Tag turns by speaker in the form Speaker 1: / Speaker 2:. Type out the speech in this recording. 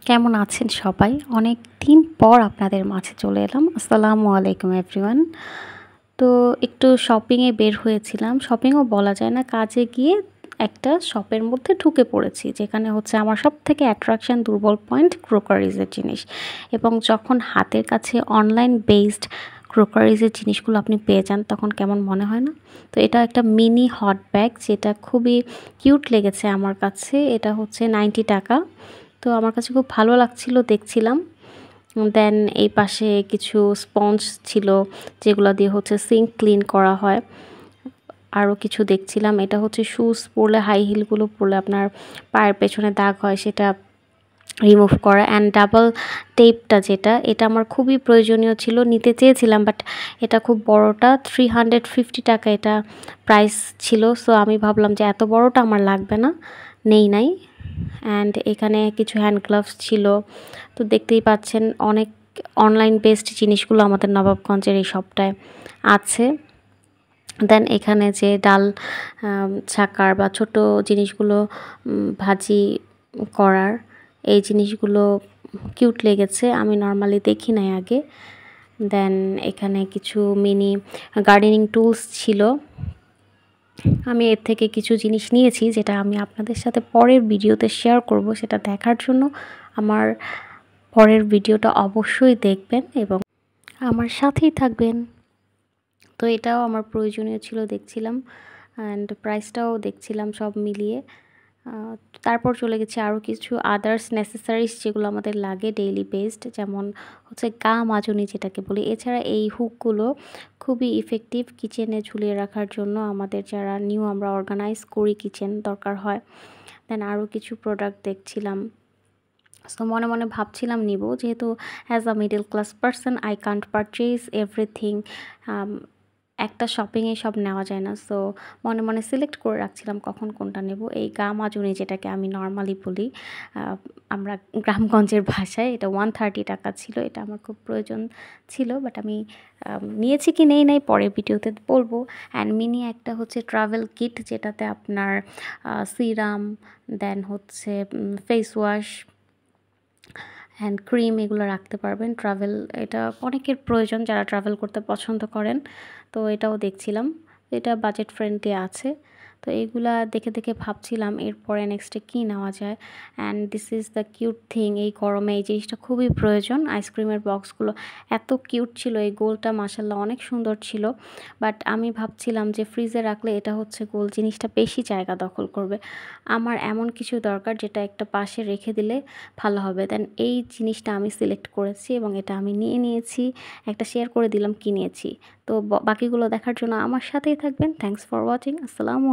Speaker 1: কেমন আছেন সবাই? অনেক দিন পর আপনাদের মাঝে চলে এলাম। আসসালামু আলাইকুম এভরিওয়ান। তো একটু শপিংয়ে বের হয়েছিলাম। শপিংও বলা যায় না, কাজে গিয়ে একটা শপের মধ্যে ঢুকে পড়েছি। যেখানে হচ্ছে আমার সবথেকে অ্যাট্রাকশন দুর্বল পয়েন্ট ক্রোকারিজের জিনিস। এবং যখন হাতের কাছে অনলাইন বেসড ক্রোকারিজের জিনিসগুলো আপনি পেয়ে যান তখন কেমন মনে হয় না? তো এটা একটা মিনি হট ব্যাগ যেটা খুবই কিউট লেগেছে আমার কাছে। এটা হচ্ছে ৳90। তো আমার কাছে খুব ভালো লাগছিল দেখছিলাম। দেন এই পাশে কিছু স্পঞ্জ ছিল যেগুলা দিয়ে হচ্ছে সিঙ্ক ক্লিন করা হয়। আরও কিছু দেখছিলাম। এটা হচ্ছে শুজ পরলে, হাই হিলগুলো পরলে আপনার পায়ের পেছনে দাগ হয় সেটা রিমুভ করা। অ্যান্ড ডাবল টেপটা যেটা, এটা আমার খুবই প্রয়োজনীয় ছিল, নিতে চেয়েছিলাম বাট এটা খুব বড়টা, ৳350 এটা প্রাইস ছিল। সো আমি ভাবলাম যে এত বড়টা আমার লাগবে না, নেই নাই। অ্যান্ড এখানে কিছু হ্যান্ড গ্লাভস ছিল। তো দেখতেই পাচ্ছেন অনেক অনলাইন বেসড জিনিসগুলো আমাদের নবাবগঞ্জের এই শপটায় আছে। দেন এখানে যে ডাল ছাকার বা ছোট জিনিসগুলো ভাজি করার, এই জিনিসগুলো কিউট লেগেছে, আমি নর্মালি দেখি নাই আগে। দেন এখানে কিছু মিনি গার্ডেনিং টুলস ছিল। আমি এর থেকে কিছু জিনিস নিয়েছি যেটা আমি আপনাদের সাথে পরের ভিডিওতে শেয়ার করব। সেটা দেখার জন্য আমার পরের ভিডিওটা অবশ্যই দেখবেন এবং আমার সাথেই থাকবেন। তো এটাও আমার প্রয়োজনীয় ছিল দেখছিলাম, অ্যান্ড প্রাইসটাও দেখছিলাম সব মিলিয়ে। তারপর চলে গেছি আরও কিছু আদার্স নেসেসারিজ যেগুলো আমাদের লাগে ডেইলি বেসড, যেমন হচ্ছে গা মাজনি যেটাকে বলি। এছাড়া এই হুকগুলো খুবই ইফেক্টিভ কিচেনে ঝুলিয়ে রাখার জন্য, আমাদের যারা আমরা অর্গানাইজ করি কিচেন, দরকার হয়। দেন আরও কিছু প্রোডাক্ট দেখছিলাম। সো মনে মনে ভাবছিলাম নিব, যেহেতু as a middle class person I can't purchase everything. একটা শপিংয়ে সব নেওয়া যায় না। সো মনে মনে সিলেক্ট করে রাখছিলাম কখন কোনটা নেব। এই গা মাজনি যেটাকে আমি নর্মালি বলি আমরা গ্রামগঞ্জের ভাষায়, এটা ৳130 ছিল। এটা আমার খুব প্রয়োজন ছিল বাট আমি নিয়েছি কি নেই নাই পরের ভিডিওতে বলবো। অ্যান্ড মিনি একটা হচ্ছে ট্রাভেল কিট, যেটাতে আপনার সিরাম, দেন হচ্ছে ফেস ওয়াশ, হ্যান্ড ক্রিম এগুলো রাখতে পারবেন। এটা অনেকের প্রয়োজন যারা ট্রাভেল করতে পছন্দ করেন। তো এটাও দেখছিলাম, এটা বাজেট ফ্রেন্ডলি আছে। তো এইগুলা দেখে দেখে ভাবছিলাম এরপরে নেক্সটে কী নেওয়া যায়। And this is the cute thing, এই গরমে এই জিনিসটা খুবই প্রয়োজন। আইসক্রিমের বক্সগুলো এত কিউট ছিল, এই গোলটা মাশাল্লাহ অনেক সুন্দর ছিল। বাট আমি ভাবছিলাম যে ফ্রিজে রাখলে এটা হচ্ছে গোল জিনিসটা বেশি জায়গা দখল করবে। আমার এমন কিছু দরকার যেটা একটা পাশে রেখে দিলে ভালো হবে। দেন এই জিনিসটা আমি সিলেক্ট করেছি এবং এটা আমি নিয়েছি। একটা শেয়ার করে দিলাম কি নিয়েছি। তো বাকিগুলো দেখার জন্য আমার সাথেই থাকবেন। Thanks for watching. আসসালামু